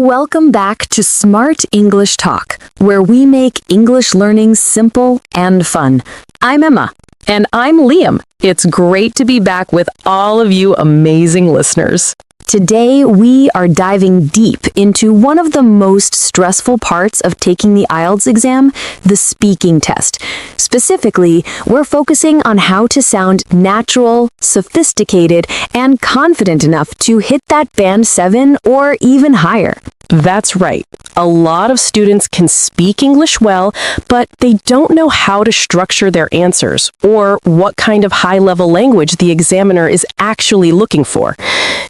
Welcome back to Smart English Talk, where we make English learning simple and fun. I'm Emma. And I'm Liam. It's great to be back with all of you amazing listeners. Today, we are diving deep into one of the most stressful parts of taking the IELTS exam, the speaking test. Specifically, we're focusing on how to sound natural, sophisticated, and confident enough to hit that band 7 or even higher. That's right. A lot of students can speak English well, but they don't know how to structure their answers or what kind of high-level language the examiner is actually looking for.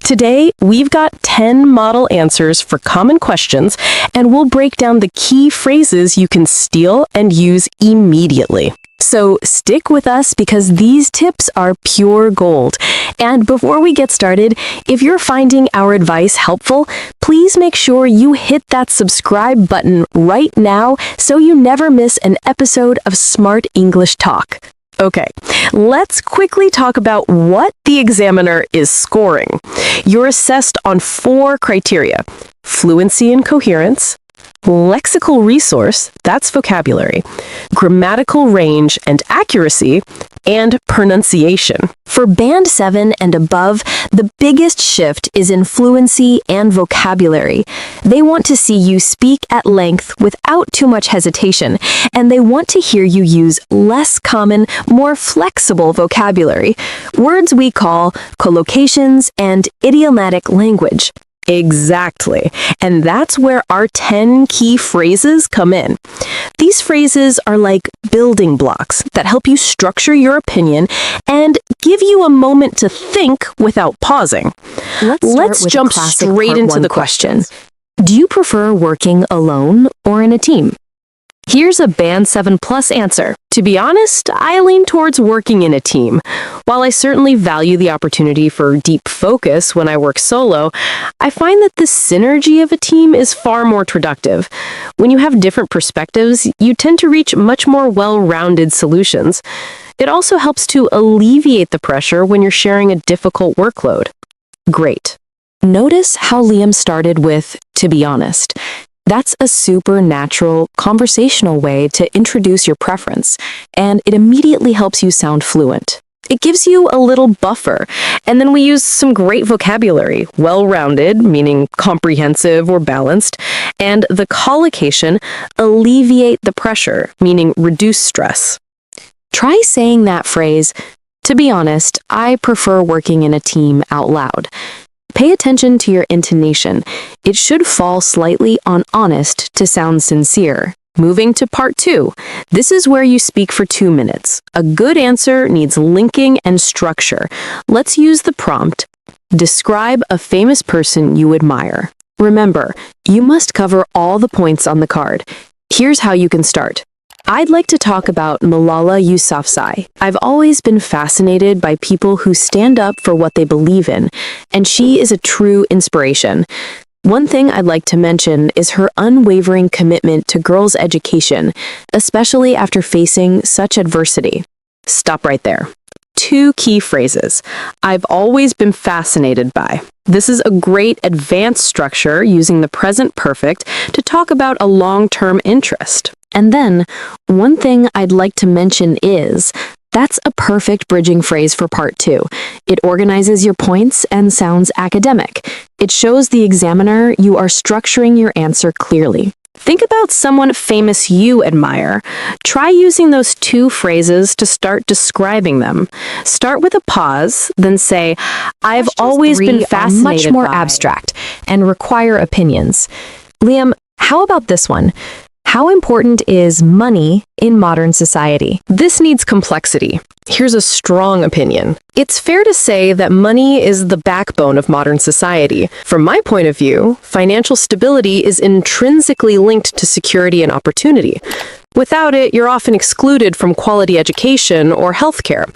Today, we've got 10 model answers for common questions, and we'll break down the key phrases you can steal and use immediately. So stick with us because these tips are pure gold. And before we get started, if you're finding our advice helpful, please make sure you hit that subscribe button right now so you never miss an episode of Smart English Talk. Okay, let's quickly talk about what the examiner is scoring. You're assessed on 4 criteria: fluency and coherence, lexical resource, that's vocabulary, grammatical range and accuracy, and pronunciation. For Band 7 and above, the biggest shift is in fluency and vocabulary. They want to see you speak at length without too much hesitation, and they want to hear you use less common, more flexible vocabulary, words we call collocations and idiomatic language. Exactly. And that's where our 10 key phrases come in. These phrases are like building blocks that help you structure your opinion and give you a moment to think without pausing. Let's jump straight into the question. Do you prefer working alone or in a team? Here's a Band 7 plus answer. To be honest, I lean towards working in a team. While I certainly value the opportunity for deep focus when I work solo, I find that the synergy of a team is far more productive. When you have different perspectives, you tend to reach much more well-rounded solutions. It also helps to alleviate the pressure when you're sharing a difficult workload. Great. Notice how Liam started with, to be honest. That's a super natural, conversational way to introduce your preference, and it immediately helps you sound fluent. It gives you a little buffer, and then we use some great vocabulary, well-rounded, meaning comprehensive or balanced, and the collocation, alleviate the pressure, meaning reduce stress. Try saying that phrase, to be honest, I prefer working in a team out loud. Pay attention to your intonation. It should fall slightly on honest to sound sincere. Moving to part 2. This is where you speak for 2 minutes. A good answer needs linking and structure. Let's use the prompt. Describe a famous person you admire. Remember, you must cover all the points on the card. Here's how you can start. I'd like to talk about Malala Yousafzai. I've always been fascinated by people who stand up for what they believe in, and she is a true inspiration. One thing I'd like to mention is her unwavering commitment to girls' education, especially after facing such adversity. Stop right there. 2 key phrases. I've always been fascinated by. This is a great advanced structure using the present perfect to talk about a long-term interest. And then, one thing I'd like to mention is, that's a perfect bridging phrase for part 2. It organizes your points and sounds academic. It shows the examiner you are structuring your answer clearly. Think about someone famous you admire. Try using those 2 phrases to start describing them. Start with a pause, then say, I've always been fascinated by. Much more abstract and require opinions. Liam, how about this one? How important is money in modern society? This needs complexity. Here's a strong opinion. It's fair to say that money is the backbone of modern society. From my point of view, financial stability is intrinsically linked to security and opportunity. Without it, you're often excluded from quality education or healthcare.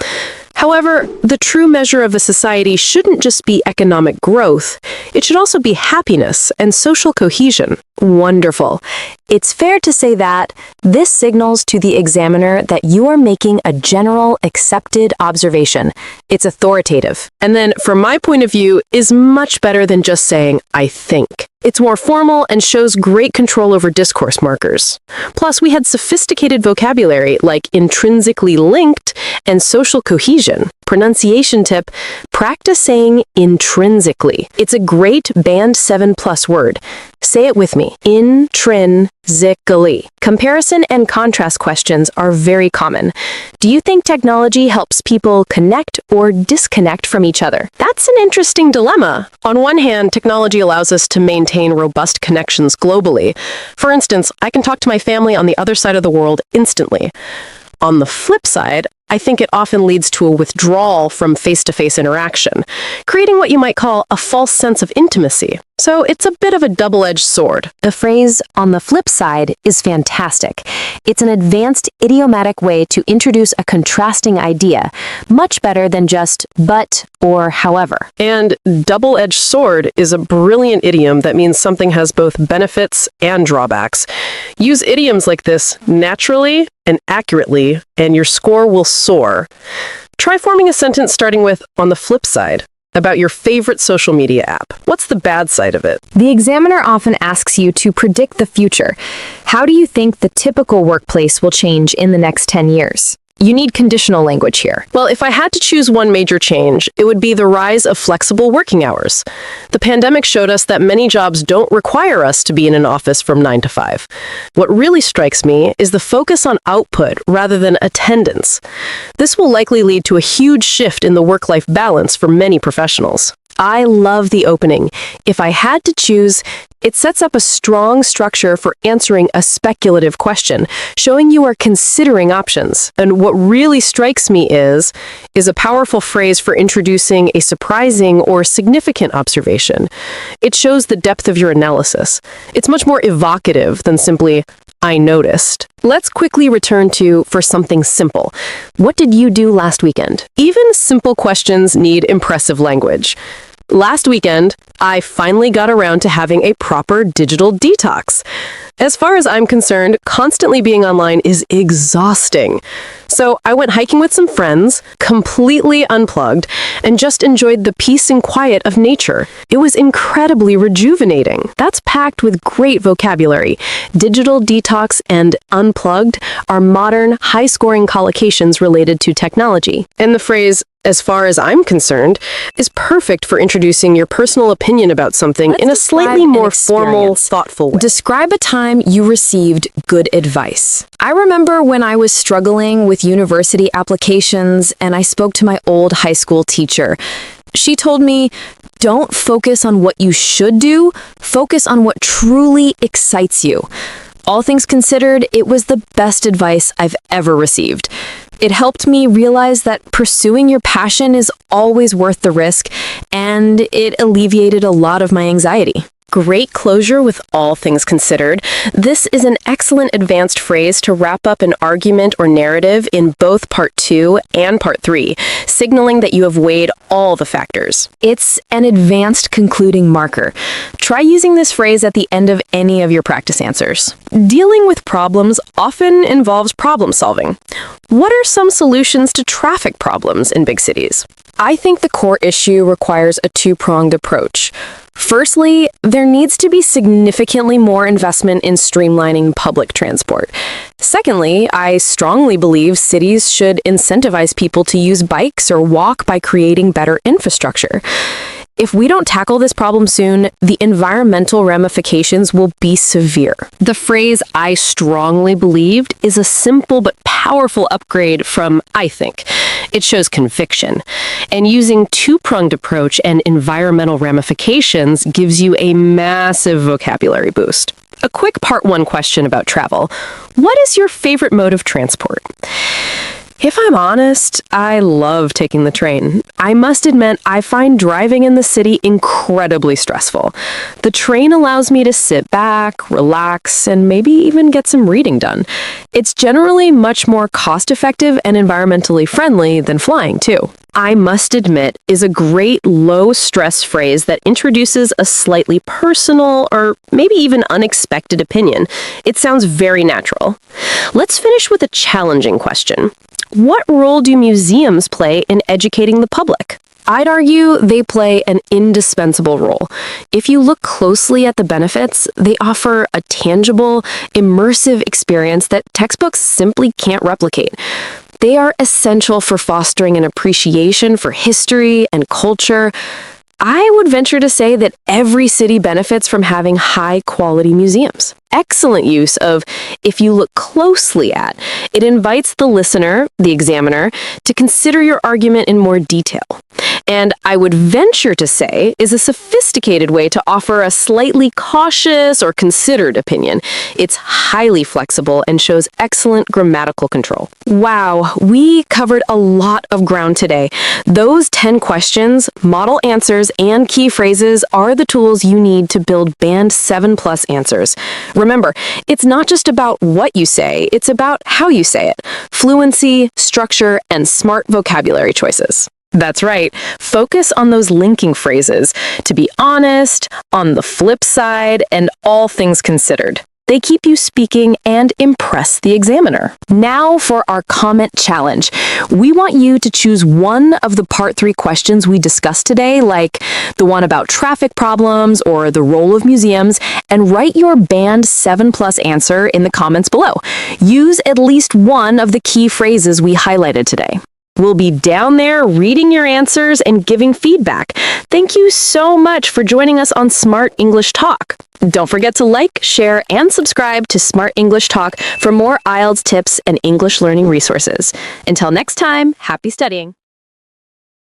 However, the true measure of a society shouldn't just be economic growth. It should also be happiness and social cohesion. Wonderful. It's fair to say that this signals to the examiner that you are making a general accepted observation. It's authoritative. And then, from my point of view, is much better than just saying, I think. It's more formal and shows great control over discourse markers. Plus, we had sophisticated vocabulary like intrinsically linked and social cohesion. Pronunciation tip, practice saying intrinsically. It's a great Band 7+ word. Say it with me, intrinsically. Comparison and contrast questions are very common. Do you think technology helps people connect or disconnect from each other? That's an interesting dilemma. On one hand, technology allows us to maintain robust connections globally. For instance, I can talk to my family on the other side of the world instantly. On the flip side, I think it often leads to a withdrawal from face-to-face interaction, creating what you might call a false sense of intimacy. So it's a bit of a double-edged sword. The phrase "on the flip side" is fantastic. It's an advanced idiomatic way to introduce a contrasting idea, much better than just "but" or "however." And double-edged sword is a brilliant idiom that means something has both benefits and drawbacks. Use idioms like this naturally and accurately, and your score will soar. Try forming a sentence starting with "on the flip side" about your favorite social media app. What's the bad side of it? The examiner often asks you to predict the future. How do you think the typical workplace will change in the next 10 years? You need conditional language here. Well, if I had to choose one major change, it would be the rise of flexible working hours. The pandemic showed us that many jobs don't require us to be in an office from 9 to 5. What really strikes me is the focus on output rather than attendance. This will likely lead to a huge shift in the work-life balance for many professionals. I love the opening. If I had to choose, it sets up a strong structure for answering a speculative question, showing you are considering options. And what really strikes me is a powerful phrase for introducing a surprising or significant observation. It shows the depth of your analysis. It's much more evocative than simply, "I noticed." Let's quickly return to "for something simple." What did you do last weekend? Even simple questions need impressive language. Last weekend, I finally got around to having a proper digital detox. As far as I'm concerned, constantly being online is exhausting. So I went hiking with some friends, completely unplugged, and just enjoyed the peace and quiet of nature. It was incredibly rejuvenating. That's packed with great vocabulary. Digital detox and unplugged are modern, high-scoring collocations related to technology. And the phrase, "as far as I'm concerned," is perfect for introducing your personal opinion about something in a slightly more formal, thoughtful way. Describe a time you received good advice. I remember when I was struggling with university applications and I spoke to my old high school teacher. She told me, "Don't focus on what you should do, focus on what truly excites you." All things considered, it was the best advice I've ever received. It helped me realize that pursuing your passion is always worth the risk, and it alleviated a lot of my anxiety. Great closure with all things considered. This is an excellent advanced phrase to wrap up an argument or narrative in both part 2 and part 3, signaling that you have weighed all the factors. It's an advanced concluding marker. Try using this phrase at the end of any of your practice answers. Dealing with problems often involves problem solving. What are some solutions to traffic problems in big cities? I think the core issue requires a two-pronged approach. Firstly, there needs to be significantly more investment in streamlining public transport. Secondly, I strongly believe cities should incentivize people to use bikes or walk by creating better infrastructure. If we don't tackle this problem soon, the environmental ramifications will be severe. The phrase "I strongly believed" is a simple but powerful upgrade from "I think." It shows conviction. And using two-pronged approach and environmental ramifications gives you a massive vocabulary boost. A quick part 1 question about travel. What is your favorite mode of transport? If I'm honest, I love taking the train. I must admit, I find driving in the city incredibly stressful. The train allows me to sit back, relax, and maybe even get some reading done. It's generally much more cost-effective and environmentally friendly than flying, too. "I must admit" is a great low-stress phrase that introduces a slightly personal or maybe even unexpected opinion. It sounds very natural. Let's finish with a challenging question. What role do museums play in educating the public? I'd argue they play an indispensable role. If you look closely at the benefits, they offer a tangible, immersive experience that textbooks simply can't replicate. They are essential for fostering an appreciation for history and culture. I would venture to say that every city benefits from having high-quality museums. Excellent use of "if you look closely at." It invites the listener, the examiner, to consider your argument in more detail. And I would venture to say is a sophisticated way to offer a slightly cautious or considered opinion. It's highly flexible and shows excellent grammatical control. Wow, we covered a lot of ground today. Those 10 questions, model answers, and key phrases are the tools you need to build Band 7+ answers. Remember, it's not just about what you say, it's about how you say it. Fluency, structure, and smart vocabulary choices. That's right. Focus on those linking phrases. To be honest, on the flip side, and all things considered. They keep you speaking and impress the examiner. Now for our comment challenge. We want you to choose one of the Part 3 questions we discussed today, like the one about traffic problems or the role of museums, and write your Band 7+ answer in the comments below. Use at least one of the key phrases we highlighted today. We'll be down there reading your answers and giving feedback. Thank you so much for joining us on Smart English Talk. Don't forget to like, share, and subscribe to Smart English Talk for more IELTS tips and English learning resources. Until next time, happy studying.